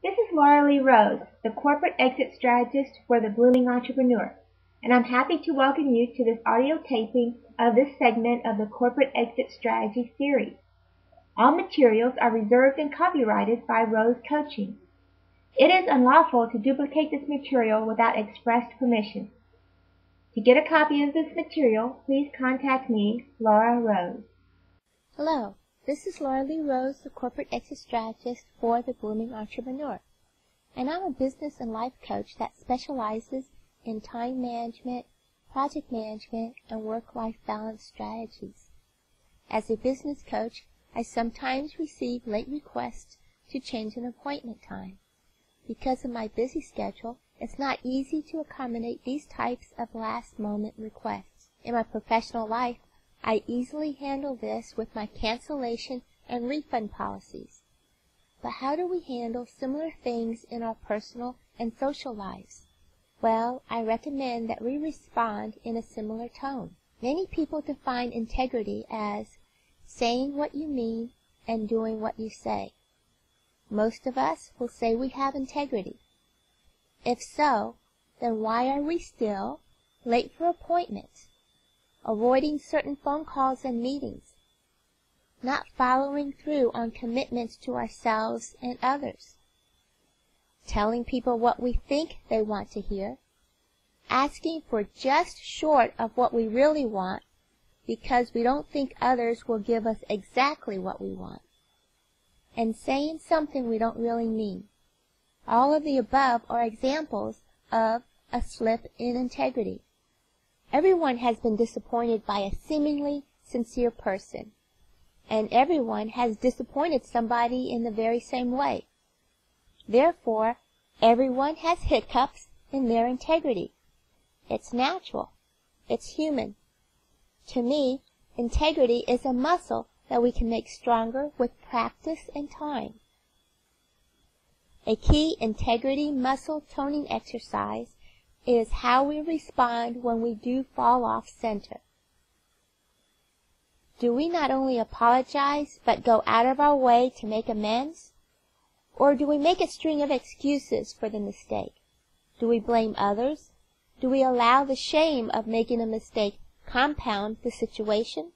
This is Laura Lee Rose, the Corporate Exit Strategist for the Blooming Entrepreneur, and I'm happy to welcome you to this audio taping of this segment of the Corporate Exit Strategy series. All materials are reserved and copyrighted by Rose Coaching. It is unlawful to duplicate this material without express permission. To get a copy of this material, please contact me, Laura Rose. Hello, this is Laura Lee Rose, the Corporate Exit Strategist for the Blooming Entrepreneur, and I'm a business and life coach that specializes in time management, project management, and work-life balance strategies. As a business coach, I sometimes receive late requests to change an appointment time. Because of my busy schedule, it's not easy to accommodate these types of last-moment requests. In my professional life, I easily handle this with my cancellation and refund policies. But how do we handle similar things in our personal and social lives? Well, I recommend that we respond in a similar tone. Many people define integrity as saying what you mean and doing what you say. Most of us will say we have integrity. If so, then why are we still late for appointments, avoiding certain phone calls and meetings, not following through on commitments to ourselves and others, telling people what we think they want to hear, asking for just short of what we really want because we don't think others will give us exactly what we want, and saying something we don't really mean. All of the above are examples of a slip in integrity. Everyone has been disappointed by a seemingly sincere person, and everyone has disappointed somebody in the very same way. Therefore, everyone has hiccups in their integrity. It's natural. It's human. To me, integrity is a muscle that we can make stronger with practice and time. A key integrity muscle toning exercise is how we respond when we do fall off center. Do we not only apologize, but go out of our way to make amends? Or do we make a string of excuses for the mistake? Do we blame others? Do we allow the shame of making a mistake compound the situation?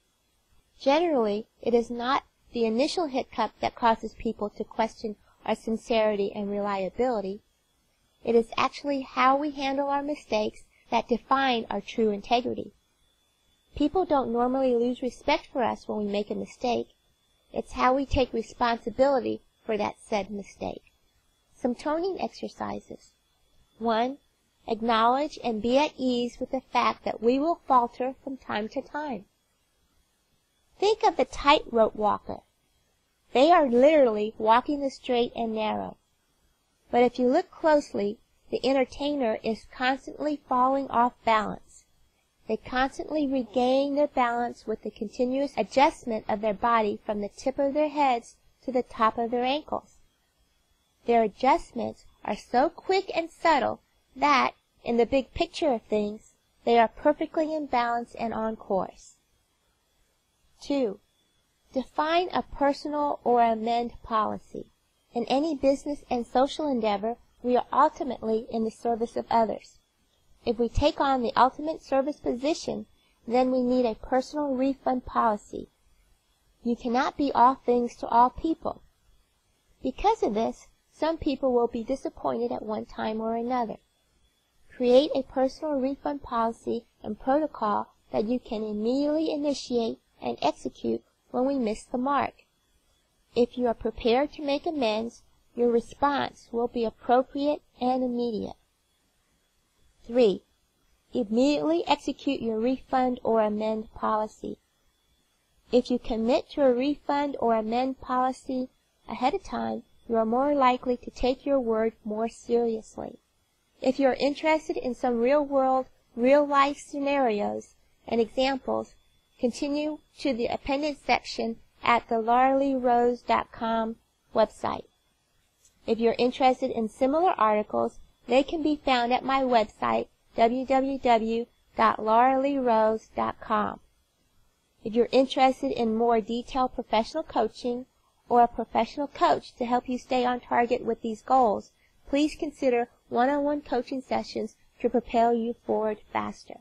Generally, it is not the initial hiccup that causes people to question our sincerity and reliability. It is actually how we handle our mistakes that define our true integrity. People don't normally lose respect for us when we make a mistake. It's how we take responsibility for that said mistake. Some toning exercises. 1. Acknowledge and be at ease with the fact that we will falter from time to time. Think of the tightrope walker. They are literally walking the straight and narrow. But if you look closely, the entertainer is constantly falling off balance. They constantly regain their balance with the continuous adjustment of their body from the tip of their heads to the top of their ankles. Their adjustments are so quick and subtle that, in the big picture of things, they are perfectly in balance and on course. 2. Define a personal or amend policy. In any business and social endeavor, we are ultimately in the service of others. If we take on the ultimate service position, then we need a personal refund policy. You cannot be all things to all people. Because of this, some people will be disappointed at one time or another. Create a personal refund policy and protocol that you can immediately initiate and execute when we miss the mark. If you are prepared to make amends, your response will be appropriate and immediate. 3. Immediately execute your refund or amend policy. If you commit to a refund or amend policy ahead of time, you are more likely to take your word more seriously. If you are interested in some real-world, real-life scenarios and examples, continue to the appendix section at the lauraleerose.com website. If you're interested in similar articles, they can be found at my website, www.lauraleerose.com. If you're interested in more detailed professional coaching or a professional coach to help you stay on target with these goals, please consider one-on-one coaching sessions to propel you forward faster.